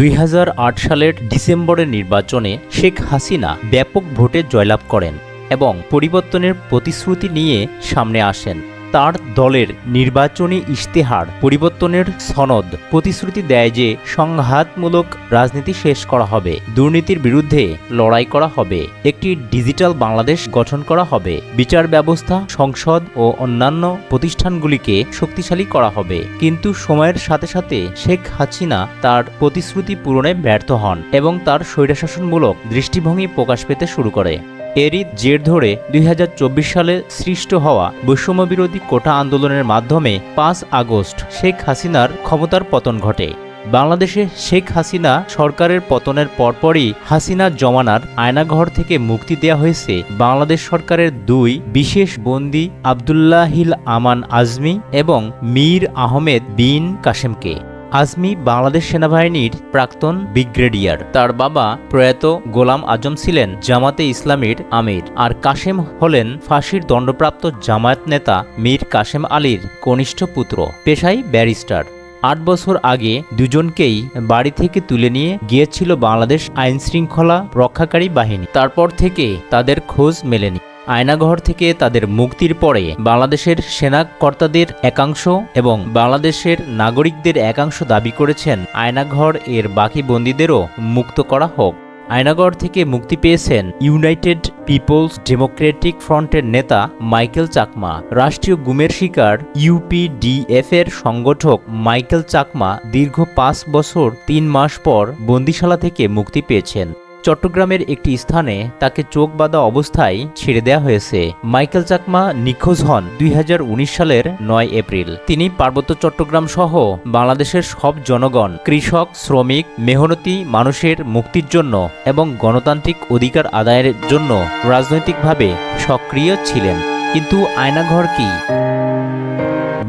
2008 সালের ডিসেম্বরের নির্বাচনে শেখ হাসিনা ব্যাপক ভোটে জয়লাভ করেন এবং পরিবর্তনের প্রতিশ্রুতি নিয়ে সামনে আসেন। তার দলের নির্বাচনী ইশতেহার পরিবর্তনের সনদ প্রতিশ্রুতি দেয় যে সংঘাতমূলক রাজনীতি শেষ করা হবে, দুর্নীতির বিরুদ্ধে লড়াই করা হবে, একটি ডিজিটাল বাংলাদেশ গঠন করা হবে, বিচার ব্যবস্থা, সংসদ ও অন্যান্য প্রতিষ্ঠানগুলিকে শক্তিশালী করা হবে। কিন্তু সময়ের সাথে সাথে শেখ হাসিনা তার প্রতিশ্রুতি পূরণে ব্যর্থ হন এবং তার স্বৈরশাসনমূলক দৃষ্টিভঙ্গি প্রকাশ পেতে শুরু করে। এরই জের ধরে 2024 সালে সৃষ্ট হওয়া বৈষম্যবিরোধী কোটা আন্দোলনের মাধ্যমে 5 আগস্ট শেখ হাসিনার ক্ষমতার পতন ঘটে। বাংলাদেশে শেখ হাসিনা সরকারের পতনের পরপরই হাসিনা জমানার আয়নাঘর থেকে মুক্তি দেওয়া হয়েছে বাংলাদেশ সরকারের 2 বিশেষ বন্দী আব্দুল্লাহিল আমান আজমি এবং মীর আহমেদ বিন কাশেমকে। আজমি বাংলাদেশ সেনাবাহিনীর প্রাক্তন ব্রিগেডিয়ার। তার বাবা প্রয়াত গোলাম আজম ছিলেন জামাতে ইসলামীর আমির, আর কাশেম হলেন ফাঁসির দণ্ডপ্রাপ্ত জামায়াত নেতা মীর কাশেম আলীর কনিষ্ঠ পুত্র, পেশায় ব্যারিস্টার। 8 বছর আগে দুজনকেই বাড়ি থেকে তুলে নিয়ে গিয়েছিল বাংলাদেশ আইনশৃঙ্খলা রক্ষাকারী বাহিনী। তারপর থেকে তাদের খোঁজ মেলেনি। আয়নাঘর থেকে তাদের মুক্তির পরে বাংলাদেশের সেনা কর্তাদের একাংশ এবং বাংলাদেশের নাগরিকদের একাংশ দাবি করেছেন আয়নাঘর এর বাকি বন্দীদেরও মুক্ত করা হোক। আয়নাঘর থেকে মুক্তি পেয়েছেন ইউনাইটেড পিপলস ডেমোক্রেটিক ফ্রন্টের নেতা মাইকেল চাকমা। রাষ্ট্রীয় গুমের শিকার ইউপিডিএফ এর সংগঠক মাইকেল চাকমা দীর্ঘ 5 বছর 3 মাস পর বন্দিশালা থেকে মুক্তি পেয়েছেন। চট্টগ্রামের একটি স্থানে তাকে চোখ বাঁধা অবস্থায় ছেড়ে দেওয়া হয়েছে। মাইকেল চাকমা নিখোঁজ হন 2019 সালের 9 এপ্রিল। তিনি পার্বত্য চট্টগ্রাম সহ বাংলাদেশের সব জনগণ, কৃষক, শ্রমিক, মেহনতি মানুষের মুক্তির জন্য এবং গণতান্ত্রিক অধিকার আদায়ের জন্য রাজনৈতিকভাবে সক্রিয় ছিলেন। কিন্তু আয়নাঘর কি?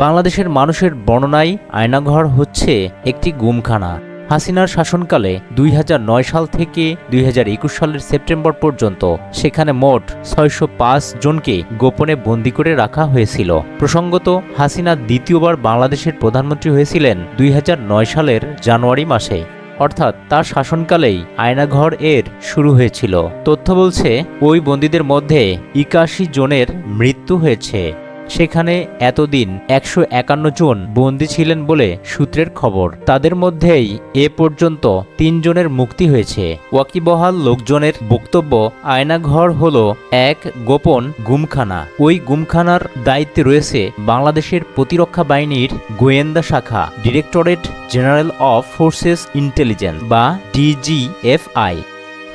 বাংলাদেশের মানুষের বর্ণনায় আয়নাঘর হচ্ছে একটি গুমখানা। হাসিনার শাসনকালে 2009 সাল থেকে 2021 সালের সেপ্টেম্বর পর্যন্ত সেখানে মোট 605 জনকে গোপনে বন্দী করে রাখা হয়েছিল। প্রসঙ্গত, হাসিনা দ্বিতীয়বার বাংলাদেশের প্রধানমন্ত্রী হয়েছিলেন 2009 সালের জানুয়ারি মাসে, অর্থাৎ তার শাসনকালেই আয়নাঘর এর শুরু হয়েছিল। তথ্য বলছে ওই বন্দীদের মধ্যে 81 জনের মৃত্যু হয়েছে। সেখানে এতদিন 151 জন বন্দী ছিলেন বলে সূত্রের খবর। তাদের মধ্যেই এ পর্যন্ত 3 জনের মুক্তি হয়েছে। ওয়াকিবহাল লোকজনের বক্তব্য, আয়নাঘর হলো এক গোপন গুমখানা। ওই গুমখানার দায়িত্বে রয়েছে বাংলাদেশের প্রতিরক্ষা বাহিনীর গোয়েন্দা শাখা, directorate general of forces intelligence বা ডিজিএফআই।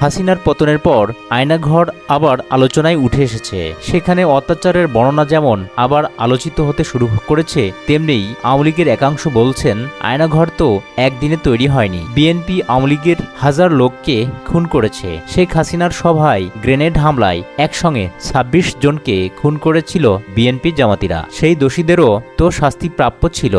হাসিনার পতনের পর আয়নাঘর আবার আলোচনায় উঠে এসেছে। সেখানে অত্যাচারের বর্ণনা যেমন আবার আলোচিত হতে শুরু করেছে, তেমনি আওয়ামী লীগের একাংশ বলছেন আয়নাঘর তো একদিনে তৈরি হয়নি। বিএনপি আওয়ামী লীগের 1000 লোককে খুন করেছে। শেখ হাসিনার সভায় গ্রেনেড হামলায় একসঙ্গে 26 জনকে খুন করেছিল বিএনপি জামাতিরা। সেই দোষীদেরও তো শাস্তি প্রাপ্য ছিল।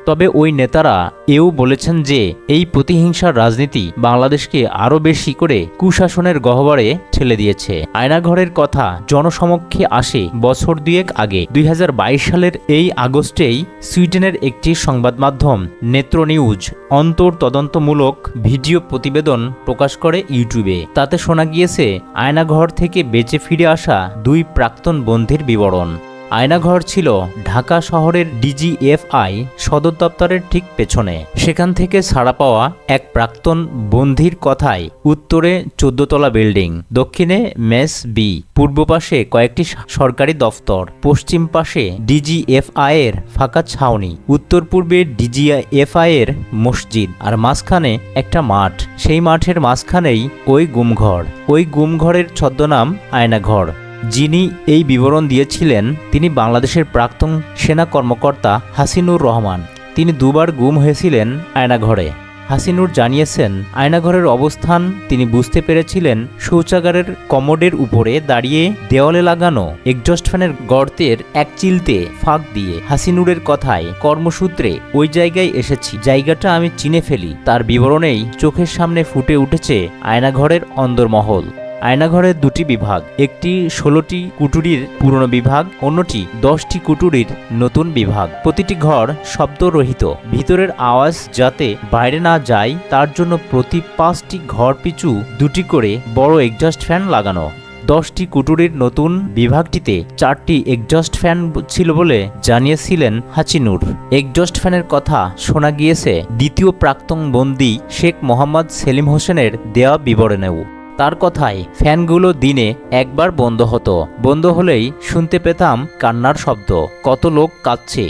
তবে ওই নেতারা এও বলেছেন যে এই প্রতিহিংসার রাজনীতি বাংলাদেশকে আরও বেশি করে কুশাসনের গহ্বরে ঠেলে দিয়েছে। আয়নাঘরের কথা জনসমক্ষে আসে বছর 2 আগে। 2022 সালের এই আগস্টেই সুইডেনের একটি সংবাদ মাধ্যম নেত্র নিউজ অন্তর্তদন্তমূলক ভিডিও প্রতিবেদন প্রকাশ করে ইউটিউবে। তাতে শোনা গিয়েছে আয়নাঘর থেকে বেঁচে ফিরে আসা 2 প্রাক্তন বন্দীর বিবরণ। আয়নাঘর ছিল ঢাকা শহরের ডিজিএফআই সদর দপ্তরের ঠিক পেছনে। সেখান থেকে ছাড়া পাওয়া এক প্রাক্তন বন্দীর কথায় উত্তরে 14 তলা বিল্ডিং, দক্ষিণে মেস বি, পূর্ব পাশে কয়েকটি সরকারি দফতর, পশ্চিম পাশে ডিজিএফআই এর ফাঁকা ছাউনি, উত্তর পূর্বে ডিজিএফআই এর মসজিদ, আর মাঝখানে একটা মাঠ। সেই মাঠের মাঝখানেই ওই গুমঘর। ওই গুমঘরের ছদ্মনাম আয়নাঘর। যিনি এই বিবরণ দিয়েছিলেন তিনি বাংলাদেশের প্রাক্তন সেনা কর্মকর্তা হাসিনুর রহমান। তিনি 2 বার গুম হয়েছিলেন আয়নাঘরে। হাসিনুর জানিয়েছেন, আয়নাঘরের অবস্থান তিনি বুঝতে পেরেছিলেন শৌচাগারের কমোডের উপরে দাঁড়িয়ে দেওয়ালে লাগানো এক্সজস্ট ফ্যানের গর্তের এক চিলতে ফাঁক দিয়ে। হাসিনুরের কথায়, কর্মসূত্রে ওই জায়গায় এসেছি, জায়গাটা আমি চিনে ফেলি। তার বিবরণেই চোখের সামনে ফুটে উঠেছে আয়নাঘরের অন্দরমহল। আয়নাঘরের দুটি বিভাগ, একটি 16টি কুটুরির পুরনো বিভাগ, অন্যটি 10টি কুটুরির নতুন বিভাগ। প্রতিটি ঘর শব্দরহিত, ভিতরের আওয়াজ যাতে বাইরে না যায় তার জন্য প্রতি 5টি ঘর পিছু 2টি করে বড় এক্সস্ট ফ্যান লাগানো। 10টি কুটুরির নতুন বিভাগটিতে 4টি এক্সস্ট ফ্যান ছিল বলে জানিয়েছিলেন হাসিনুর। এক্সস্ট ফ্যানের কথা শোনা গিয়েছে দ্বিতীয় প্রাক্তন বন্দী শেখ মোহাম্মদ সেলিম হোসেনের দেওয়া বিবরণেও। তার কথায় ফ্যানগুলো দিনে একবার বন্ধ হতো, বন্ধ হলেই শুনতে পেতাম কান্নার শব্দ, কত লোক কাঁদছে।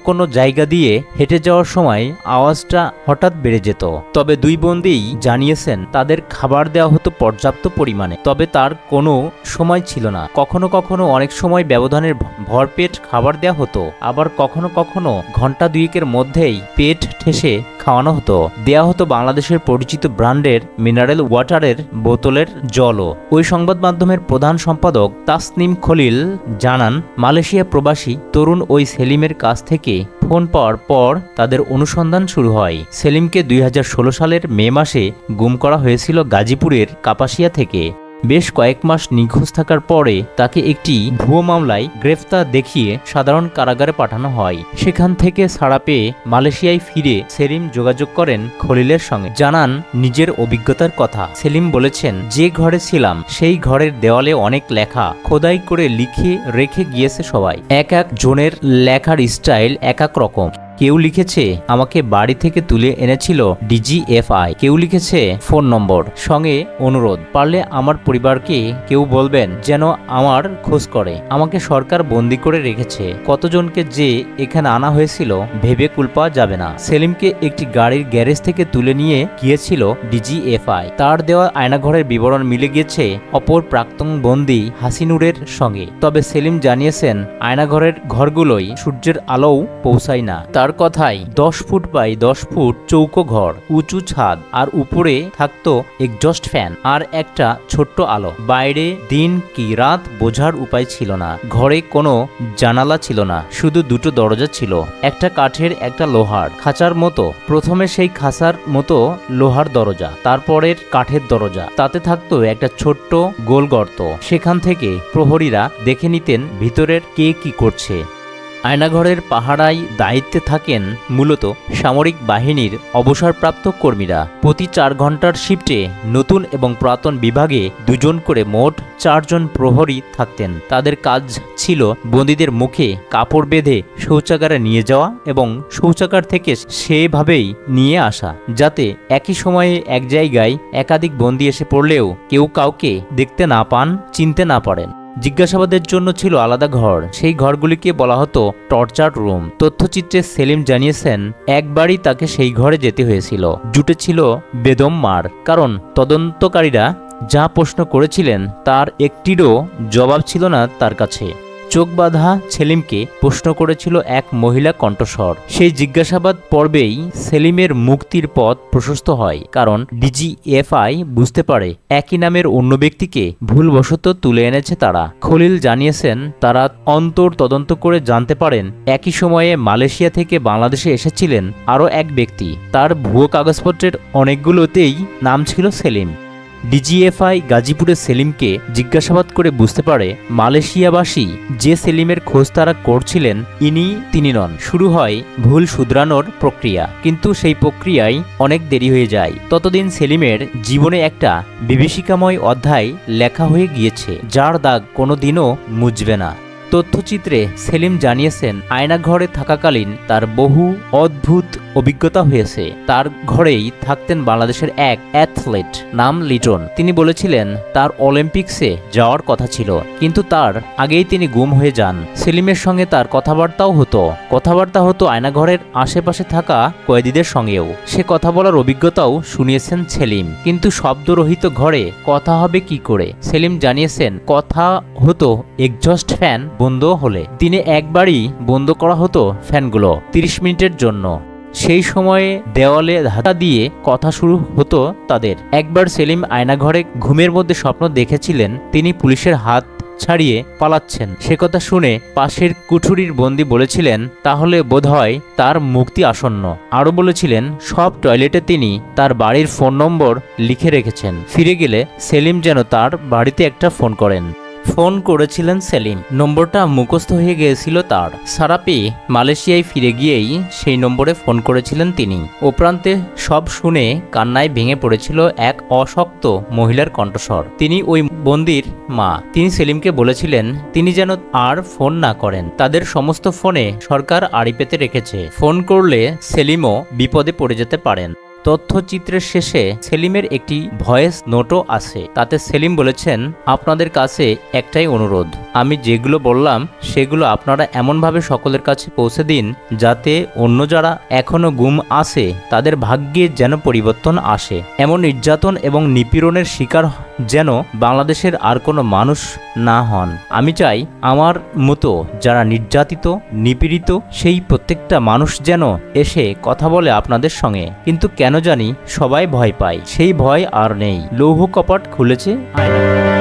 কোনো জায়গা দিয়ে হেঁটে যাওয়ার সময় আওয়াজটা হঠাৎ বেড়ে যেত। তবে দুই বন্দীই জানিয়েছেন তাদের খাবার দেওয়া হতো পর্যাপ্ত পরিমাণে, তবে তার কোনো সময় ছিল না। কখনো অনেক সময় ব্যবধানের ভরপেট খাবার দেওয়া হতো, আবার কখনো ঘন্টা দুয়েকের মধ্যেই পেট ঠেসে খাওয়ানো হতো। দেয়া হতো বাংলাদেশের পরিচিত ব্র্যান্ডের মিনারেল ওয়াটারের বোতলের জলও। ওই সংবাদ মাধ্যমের প্রধান সম্পাদক তাসনিম খলিল জানান, মালয়েশিয়া প্রবাসী তরুণ ওই সেলিমের কাছ থেকে ফোন পাওয়ার পর তাদের অনুসন্ধান শুরু হয়। সেলিমকে 2016 সালের মে মাসে গুম করা হয়েছিল গাজীপুরের কাপাসিয়া থেকে। বেশ কয়েক মাস নিখোঁজ থাকার পরে তাকে একটি ভুয়ো মামলায় গ্রেফতার দেখিয়ে সাধারণ কারাগারে পাঠানো হয়। সেখান থেকে ছাড়া পেয়ে মালয়েশিয়ায় ফিরে সেলিম যোগাযোগ করেন খলিলের সঙ্গে, জানান নিজের অভিজ্ঞতার কথা। সেলিম বলেছেন, যে ঘরে ছিলাম সেই ঘরের দেওয়ালে অনেক লেখা খোদাই করে লিখে রেখে গিয়েছে সবাই। এক জনের লেখার স্টাইল এক এক রকম। কেউ লিখেছে আমাকে বাড়ি থেকে তুলে এনেছিল ডিজিএফআই, কেউ লিখেছে ফোন নম্বর সঙ্গে অনুরোধ, পারলে আমার পরিবারকে কেউ বলবেন যেন আমার খোঁজ করে। আমাকে সরকার বন্দি করে রেখেছে। কতজনকে যে এখানে আনা হয়েছিল ভেবে কুল পাওয়া যাবে না। সেলিমকে একটি গাড়ির গ্যারেজ থেকে তুলে নিয়ে গিয়েছিল ডিজিএফআই। তার দেওয়া আয়নাঘরের বিবরণ মিলে গিয়েছে অপর প্রাক্তন বন্দী হাসিনুরের সঙ্গে। তবে সেলিম জানিয়েছেন আয়নাঘরের ঘরগুলোই সূর্যের আলোও পৌঁছায় না। তার কথায় 10 ফুট বাই 10 ফুট চৌকো ঘর, উঁচু ছাদ, আর উপরে থাকতো এক্সস্ট ফ্যান আর একটা ছোট্ট আলো। বাইরে দিন কি রাত বোঝার উপায় ছিল না। ঘরে কোনো জানালা ছিল না, শুধু দুটো দরজা ছিল, একটা কাঠের একটা লোহার। খাঁচার মতো, প্রথমে সেই খাঁচার মতো লোহার দরজা, তারপরের কাঠের দরজা। তাতে থাকতো একটা ছোট্ট গোল গর্ত, সেখান থেকে প্রহরীরা দেখে নিতেন ভিতরের কে কি করছে। আয়নাঘরের পাহারায় দায়িত্বে থাকেন মূলত সামরিক বাহিনীর অবসরপ্রাপ্ত কর্মীরা। প্রতি 4 ঘন্টার শিফটে নতুন এবং পুরাতন বিভাগে 2 জন করে মোট 4 জন প্রহরী থাকতেন। তাদের কাজ ছিল বন্দীদের মুখে কাপড় বেঁধে শৌচাগারে নিয়ে যাওয়া এবং শৌচাগার থেকে সেভাবেই নিয়ে আসা, যাতে একই সময়ে এক জায়গায় একাধিক বন্দী এসে পড়লেও কেউ কাউকে দেখতে না পান, চিনতে না পারেন। জিজ্ঞাসাবাদের জন্য ছিল আলাদা ঘর, সেই ঘরগুলিকে বলা হতো টর্চার রুম। তথ্যচিত্রে সেলিম জানিয়েছেন একবারই তাকে সেই ঘরে যেতে হয়েছিল। জুটেছিল বেদম মার, কারণ তদন্তকারীরা যা প্রশ্ন করেছিলেন তার একটিরও জবাব ছিল না তার কাছে। চোখ বাঁধা সেলিমকে প্রশ্ন করেছিল এক মহিলা কণ্ঠস্বর। সেই জিজ্ঞাসাবাদ পর্বেই সেলিমের মুক্তির পথ প্রশস্ত হয়, কারণ ডিজিএফআই বুঝতে পারে একই নামের অন্য ব্যক্তিকে ভুলবশত তুলে এনেছে তারা। খলিল জানিয়েছেন তারা অন্তর তদন্ত করে জানতে পারেন একই সময়ে মালয়েশিয়া থেকে বাংলাদেশে এসেছিলেন আরও এক ব্যক্তি। তার ভুয়ো কাগজপত্রের অনেকগুলোতেই নাম ছিল সেলিম। ডিজিএফআই গাজীপুরের সেলিমকে জিজ্ঞাসাবাদ করে বুঝতে পারে মালয়েশিয়াবাসী যে সেলিমের খোঁজ তারা করছিলেন তিনি নন। শুরু হয় ভুল শুধরানোর প্রক্রিয়া, কিন্তু সেই প্রক্রিয়ায় অনেক দেরি হয়ে যায়। ততদিন সেলিমের জীবনে একটা বিভীষিকাময় অধ্যায় লেখা হয়ে গিয়েছে, যার দাগ কোনোদিনও মুছবে না। তথ্যচিত্রে সেলিম জানিয়েছেন আয়নাঘরে থাকাকালীন তার বহু অদ্ভুত অভিজ্ঞতা হয়েছে। তার ঘরেই থাকতেন বাংলাদেশের এক অ্যাথলেট নাম লিটন। তিনি বলেছিলেন তার অলিম্পিক্সে যাওয়ার কথা ছিল, কিন্তু তার আগেই তিনি গুম হয়ে যান। সেলিমের সঙ্গে তার কথাবার্তা হতো আয়নাঘরের আশেপাশে থাকা কয়েদিদের সঙ্গেও। সে কথা বলার অভিজ্ঞতাও শুনিয়েছেন সেলিম, কিন্তু শব্দরহিত ঘরে কথা হবে কি করে? সেলিম জানিয়েছেন কথা হতো এক্সস্ট ফ্যান বন্ধ হলে। দিনে একবারই বন্ধ করা হতো ফ্যানগুলো 30 মিনিটের জন্য। সেই সময়ে দেওয়ালে ধাক্কা দিয়ে কথা শুরু হতো তাদের। একবার সেলিম আয়নাঘরে ঘুমের মধ্যে স্বপ্ন দেখেছিলেন তিনি পুলিশের হাত ছাড়িয়ে পালাচ্ছেন। সে কথা শুনে পাশের কুঠুরির বন্দী বলেছিলেন তাহলে বোধহয় তার মুক্তি আসন্ন। আরও বলেছিলেন সব টয়লেটে তিনি তার বাড়ির ফোন নম্বর লিখে রেখেছেন, ফিরে গেলে সেলিম যেন তার বাড়িতে একটা ফোন করেন। ফোন করেছিলেন সেলিম, নম্বরটা মুখস্থ হয়ে গিয়েছিল তার। সারা পেয়ে মালয়েশিয়ায় ফিরে গিয়েই সেই নম্বরে ফোন করেছিলেন তিনি। ও প্রান্তে সব শুনে কান্নায় ভেঙে পড়েছিল এক অশক্ত মহিলার কণ্ঠস্বর। তিনি ওই বন্দির মা। তিনি সেলিমকে বলেছিলেন তিনি যেন আর ফোন না করেন, তাদের সমস্ত ফোনে সরকার আড়ি পেতে রেখেছে, ফোন করলে সেলিমও বিপদে পড়ে যেতে পারেন। তথ্যচিত্রের শেষে সেলিমের একটি ভয়েস নোটও আছে। তাতে সেলিম বলেছেন আপনাদের কাছে একটাই অনুরোধ, আমি যেগুলো বললাম সেগুলো আপনারা এমনভাবে সকলের কাছে পৌঁছে দিন যাতে অন্য যারা এখনো গুম আছে তাদের ভাগ্যে যেন পরিবর্তন আসে। এমন নির্যাতন এবং নিপীড়নের শিকার যেন বাংলাদেশের আর কোনো মানুষ না হন। আমি চাই আমার মতো যারা নির্যাতিত নিপীড়িত সেই প্রত্যেকটা মানুষ যেন এসে কথা বলে আপনাদের সঙ্গে, কিন্তু কেন জানি সবাই ভয় পায়, সেই ভয় আর নেই। লৌহ কপাট খুলেছে আয়না।